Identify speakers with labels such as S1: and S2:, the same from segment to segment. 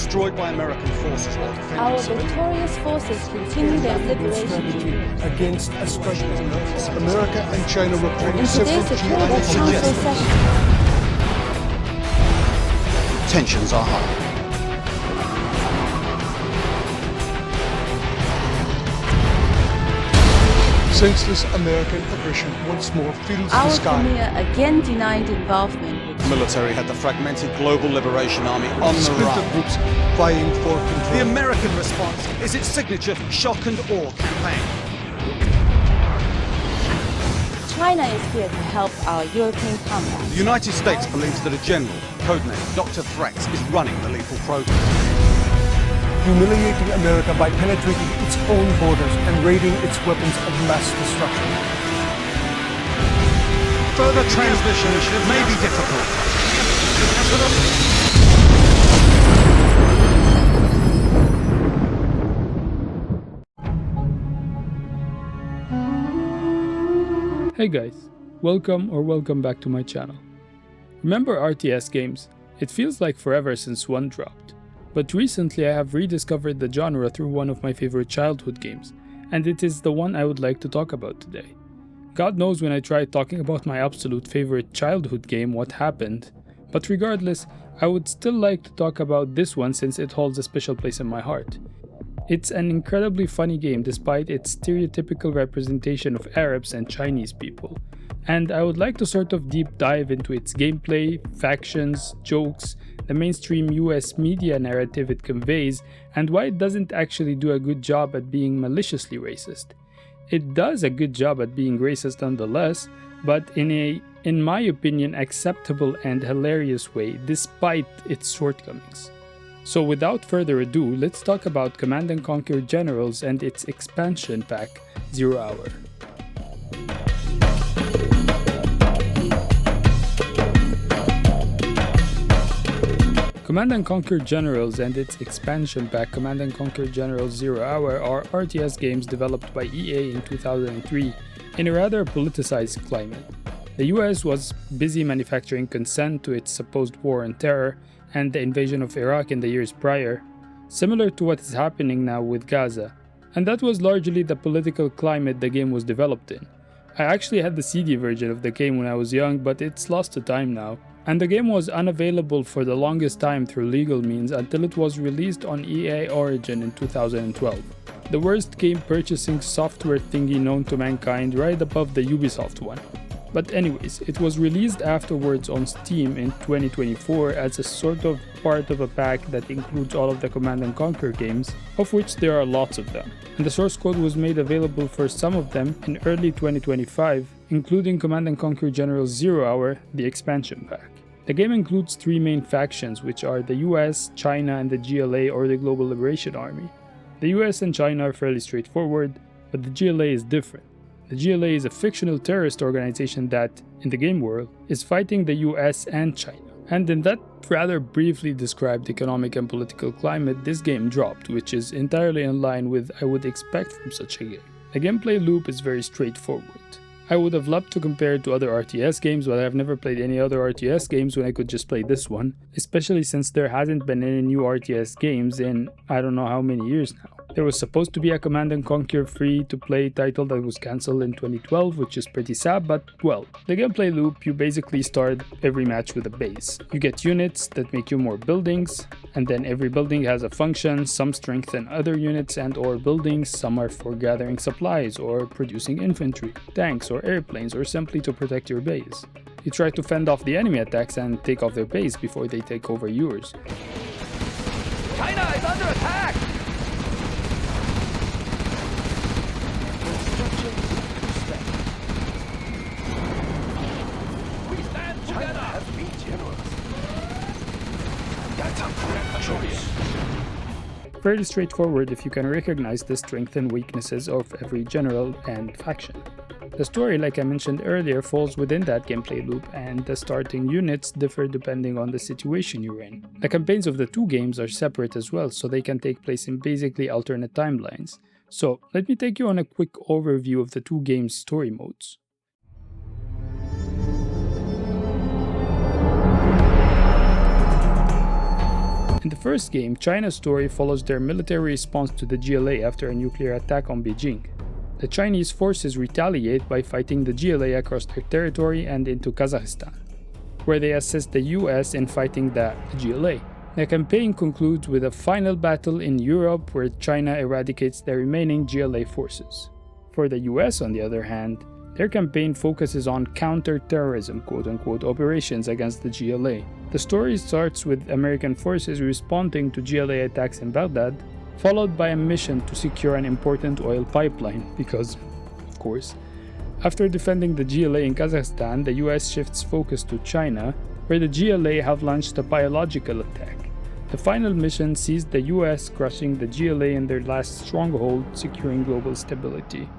S1: destroyed by American forces while defending
S2: Our
S1: civilians.
S2: victorious forces continue their liberation journey.
S3: Against a struggling America. America and China
S2: In
S3: reporting several
S2: today's Security
S3: geopolitical
S2: Council session,
S1: Tensions are high.
S3: senseless American aggression once more fills the
S2: our
S3: sky.
S2: premier again denied involvement with
S1: The military had the fragmented Global Liberation Army on the
S3: Splinter
S1: run.
S3: groups vying for
S1: The
S3: control.
S1: American response is its signature shock and awe campaign.
S2: China is here to help our European combat.
S1: The United States believes that a general, codenamed Dr. Threats, is running the lethal program.
S3: Humiliating America by penetrating its own borders and raiding its weapons of mass destruction.
S1: Further transmission may be difficult.
S4: Hey guys, welcome back to my channel. Remember RTS games? It feels like forever since one dropped. But recently I have rediscovered the genre through one of my favorite childhood games, and it is the one I would like to talk about today. God knows when I tried talking about my absolute favorite childhood game what happened, but regardless, I would still like to talk about this one since it holds a special place in my heart. It's an incredibly funny game despite its stereotypical representation of Arabs and Chinese people, and I would like to sort of deep dive into its gameplay, factions, jokes, the mainstream US media narrative it conveys, and why it doesn't actually do a good job at being maliciously racist. It does a good job at being racist nonetheless, but in my opinion, acceptable and hilarious way despite its shortcomings. So without further ado, let's talk about Command & Conquer Generals and its expansion pack, 0 Hour. Command & Conquer Generals and its expansion pack, Command & Conquer Generals 0 Hour, are RTS games developed by EA in 2003 in a rather politicized climate. The US was busy manufacturing consent to its supposed war on terror and the invasion of Iraq in the years prior, similar to what is happening now with Gaza, and that was largely the political climate the game was developed in. I actually had the CD version of the game when I was young, but it's lost to time now, and the game was unavailable for the longest time through legal means until it was released on EA Origin in 2012. The worst game purchasing software thingy known to mankind, right above the Ubisoft one. But anyways, it was released afterwards on Steam in 2024 as a sort of part of a pack that includes all of the Command & Conquer games, of which there are lots of them. And the source code was made available for some of them in early 2025, including Command & Conquer Generals 0 Hour, the expansion pack. The game includes 3 main factions, which are the US, China, and the GLA or the Global Liberation Army. The US and China are fairly straightforward, but the GLA is different. The GLA is a fictional terrorist organization that, in the game world, is fighting the US and China. And in that rather briefly described economic and political climate, this game dropped, which is entirely in line with I would expect from such a game. The gameplay loop is very straightforward. I would have loved to compare it to other RTS games, but I have never played any other RTS games when I could just play this one, especially since there hasn't been any new RTS games in I don't know how many years now. There was supposed to be a Command & Conquer free-to-play title that was cancelled in 2012, which is pretty sad, but well, the gameplay loop, you basically start every match with a base. You get units that make you more buildings, and then every building has a function, some strengthen other units and or buildings, some are for gathering supplies or producing infantry, tanks or airplanes, or simply to protect your base. You try to fend off the enemy attacks and take off their base before they take over yours.
S5: China is under attack! We stand together! China has been generous. That's a correct choice.
S4: Fairly straightforward if you can recognize the strengths and weaknesses of every general and faction. The story, like I mentioned earlier, falls within that gameplay loop, and the starting units differ depending on the situation you're in. The campaigns of the 2 games are separate as well, so they can take place in basically alternate timelines. So let me take you on a quick overview of the 2 games' story modes. In the first game, China's story follows their military response to the GLA after a nuclear attack on Beijing. The Chinese forces retaliate by fighting the GLA across their territory and into Kazakhstan, where they assist the US in fighting the GLA. The campaign concludes with a final battle in Europe where China eradicates the remaining GLA forces. For the US, on the other hand, their campaign focuses on counter-terrorism quote-unquote operations against the GLA. The story starts with American forces responding to GLA attacks in Baghdad, followed by a mission to secure an important oil pipeline because, of course. After defending the GLA in Kazakhstan, the US shifts focus to China, where the GLA have launched a biological attack. The final mission sees the US crushing the GLA in their last stronghold, securing global stability.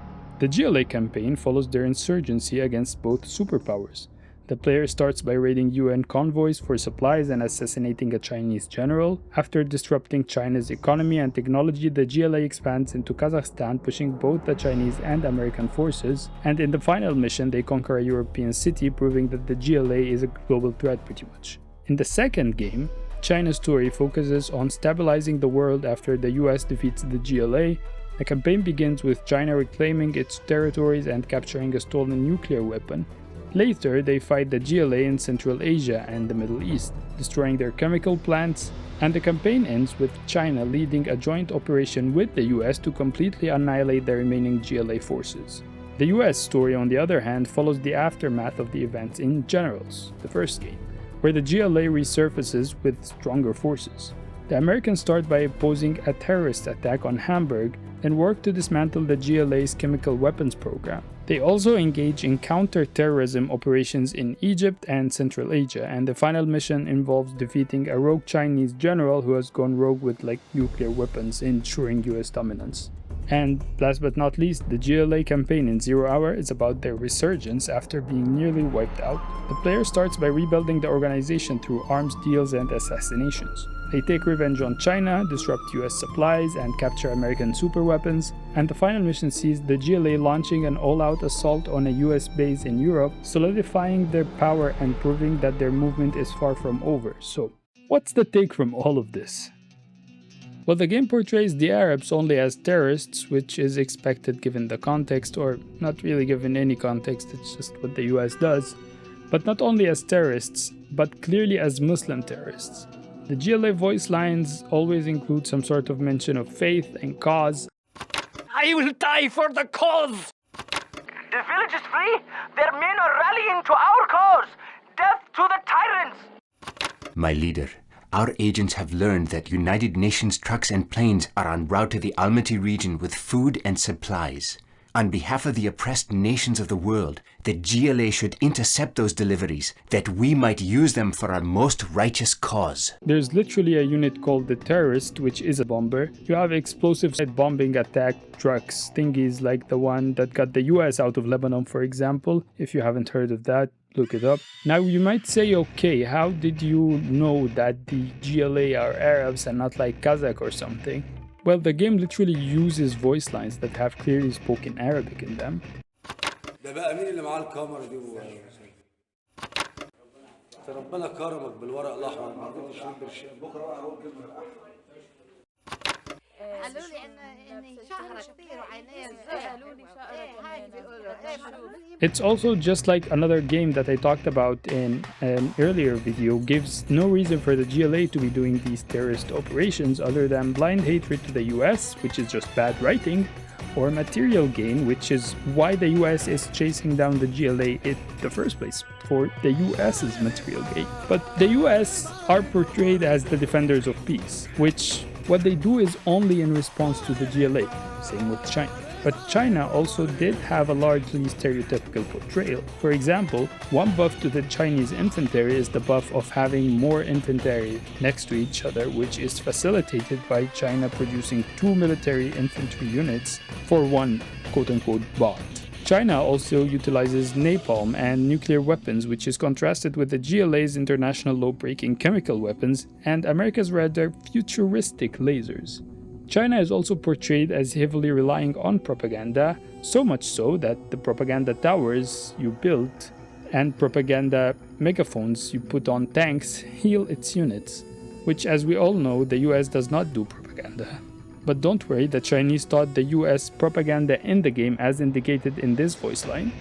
S4: The GLA campaign follows their insurgency against both superpowers. The player starts by raiding UN convoys for supplies and assassinating a Chinese general. After disrupting China's economy and technology, the GLA expands into Kazakhstan, pushing both the Chinese and American forces. And in the final mission, they conquer a European city, proving that the GLA is a global threat pretty much. In the second game, China's story focuses on stabilizing the world after the US defeats the GLA. The campaign begins with China reclaiming its territories and capturing a stolen nuclear weapon. Later, they fight the GLA in Central Asia and the Middle East, destroying their chemical plants, and the campaign ends with China leading a joint operation with the US to completely annihilate the remaining GLA forces. The US story, on the other hand, follows the aftermath of the events in Generals, the first game, where the GLA resurfaces with stronger forces. The Americans start by opposing a terrorist attack on Hamburg, then work to dismantle the GLA's chemical weapons program. They also engage in counter-terrorism operations in Egypt and Central Asia, and the final mission involves defeating a rogue Chinese general who has gone rogue with nuclear weapons, ensuring US dominance. And last but not least, the GLA campaign in Zero Hour is about their resurgence after being nearly wiped out. The player starts by rebuilding the organization through arms deals and assassinations. They take revenge on China, disrupt US supplies, and capture American superweapons, and the final mission sees the GLA launching an all-out assault on a US base in Europe, solidifying their power and proving that their movement is far from over. So, what's the take from all of this? Well, the game portrays the Arabs only as terrorists, which is expected given the context, or not really given any context, it's just what the US does, but not only as terrorists, but clearly as Muslim terrorists. The GLA voice lines always include some sort of mention of faith and cause.
S5: I will die for the cause! The village is free! Their men are rallying to our cause! Death to the tyrants!
S6: My leader, our agents have learned that United Nations trucks and planes are en route to the Almaty region with food and supplies. On behalf of the oppressed nations of the world, the GLA should intercept those deliveries, that we might use them for our most righteous cause.
S4: There's literally a unit called the Terrorist, which is a bomber. You have explosive bombing attack trucks, thingies like the one that got the US out of Lebanon, for example. If you haven't heard of that, look it up. Now you might say, okay, how did you know that the GLA are Arabs and not like Kazakh or something? Well, the game literally uses voice lines that have clearly spoken Arabic in them. It's also just like another game that I talked about in an earlier video, gives no reason for the GLA to be doing these terrorist operations other than blind hatred to the US, which is just bad writing, or material gain, which is why the US is chasing down the GLA in the first place, for the US's material gain. But the US are portrayed as the defenders of peace, which what they do is only in response to the GLA, same with China. But China also did have a largely stereotypical portrayal. For example, one buff to the Chinese infantry is the buff of having more infantry next to each other, which is facilitated by China producing 2 military infantry units for one quote-unquote bot. China also utilizes napalm and nuclear weapons, which is contrasted with the GLA's international low-breaking chemical weapons and America's rather futuristic lasers. China is also portrayed as heavily relying on propaganda, so much so that the propaganda towers you build and propaganda megaphones you put on tanks heal its units. which, as we all know, the US does not do propaganda. But don't worry, the Chinese taught the US propaganda in the game as indicated in this voice line.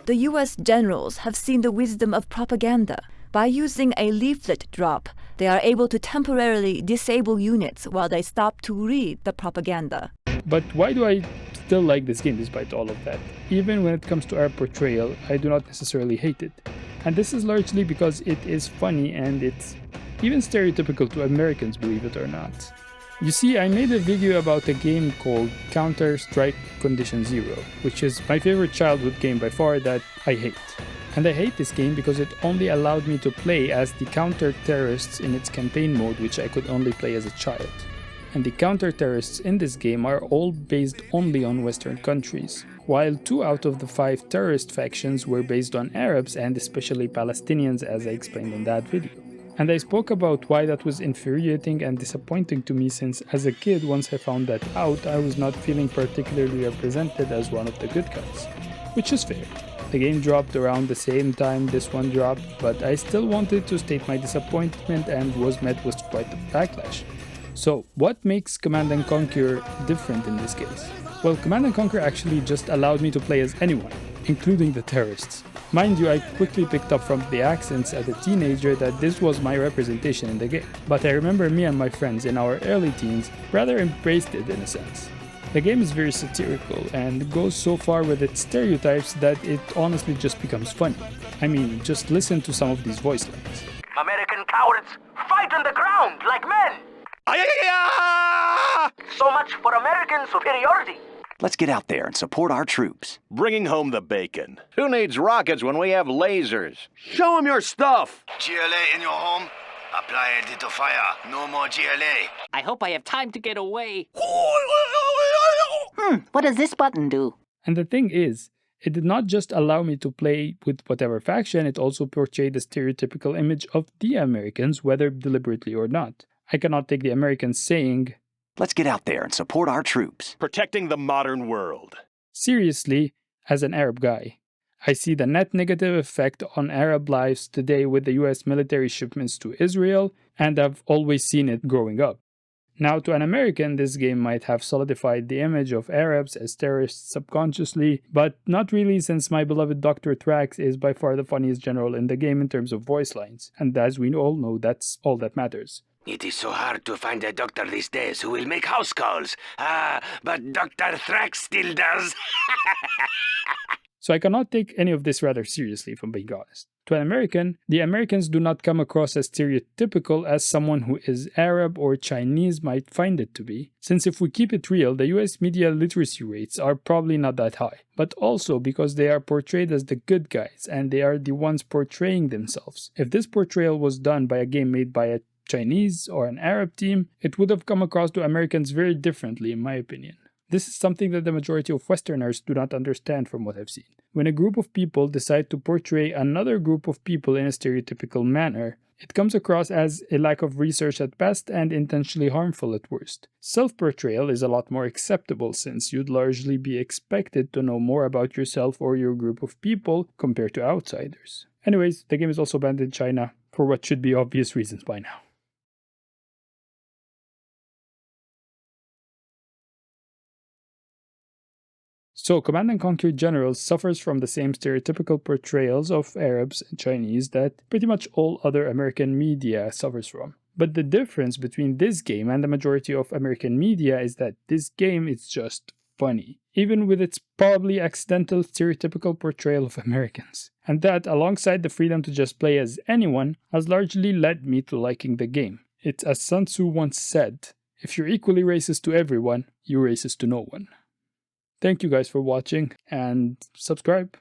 S7: The US generals have seen the wisdom of propaganda. By using a leaflet drop, they are able to temporarily disable units while they stop to read the propaganda.
S4: But why do I still like this game despite all of that? Even when it comes to Arab portrayal, I do not necessarily hate it. And this is largely because it is funny and it's even stereotypical to Americans, believe it or not. You see, I made a video about a game called Counter-Strike Condition Zero, which is my favorite childhood game by far that I hate. And I hate this game because it only allowed me to play as the counter-terrorists in its campaign mode, which I could only play as a child. And the counter-terrorists in this game are all based only on Western countries, while 2 out of the 5 terrorist factions were based on Arabs and especially Palestinians, as I explained in that video. And I spoke about why that was infuriating and disappointing to me, since as a kid, once I found that out, I was not feeling particularly represented as one of the good guys. Which is fair. The game dropped around the same time this one dropped, but I still wanted to state my disappointment and was met with quite a backlash. So, what makes Command & Conquer different in this case? Well, Command & Conquer actually just allowed me to play as anyone, including the terrorists. Mind you, I quickly picked up from the accents as a teenager that this was my representation in the game, but I remember me and my friends in our early teens rather embraced it in a sense. The game is very satirical and goes so far with its stereotypes that it honestly just becomes funny. I mean, just listen to some of these voice lines.
S5: American cowards, fight on the ground like men! So much for American superiority.
S8: Let's get out there and support our troops.
S9: Bringing home the bacon. Who needs rockets when we have lasers?
S1: Show them your stuff!
S10: GLA in your home? Apply a little fire. No more GLA.
S11: I hope I have time to get away.
S12: What does this button do?
S4: And the thing is, it did not just allow me to play with whatever faction, it also portrayed the stereotypical image of the Americans, whether deliberately or not. I cannot take the Americans saying,
S8: "Let's get out there and support our troops."
S9: Protecting the modern world.
S4: Seriously, as an Arab guy. I see the net negative effect on Arab lives today with the US military shipments to Israel, and I've always seen it growing up. Now, to an American, this game might have solidified the image of Arabs as terrorists subconsciously, but not really, since my beloved Dr. Thrax is by far the funniest general in the game in terms of voice lines, and as we all know, that's all that matters.
S10: It is so hard to find a doctor these days who will make house calls. But Dr. Thrax still does.
S4: So I cannot take any of this rather seriously, if I'm being honest. To an American, the Americans do not come across as stereotypical as someone who is Arab or Chinese might find it to be, since if we keep it real, the US media literacy rates are probably not that high, but also because they are portrayed as the good guys and they are the ones portraying themselves. If this portrayal was done by a game made by a Chinese or an Arab team, it would have come across to Americans very differently, in my opinion. This is something that the majority of Westerners do not understand from what I've seen. When a group of people decide to portray another group of people in a stereotypical manner, it comes across as a lack of research at best and intentionally harmful at worst. Self-portrayal is a lot more acceptable, since you'd largely be expected to know more about yourself or your group of people compared to outsiders. Anyways, the game is also banned in China, for what should be obvious reasons by now. So, Command & Conquer Generals suffers from the same stereotypical portrayals of Arabs and Chinese that pretty much all other American media suffers from. But the difference between this game and the majority of American media is that this game is just funny, even with its probably accidental stereotypical portrayal of Americans. And that, alongside the freedom to just play as anyone, has largely led me to liking the game. It's as Sun Tzu once said, "If you're equally racist to everyone, you're racist to no one." Thank you guys for watching, and subscribe.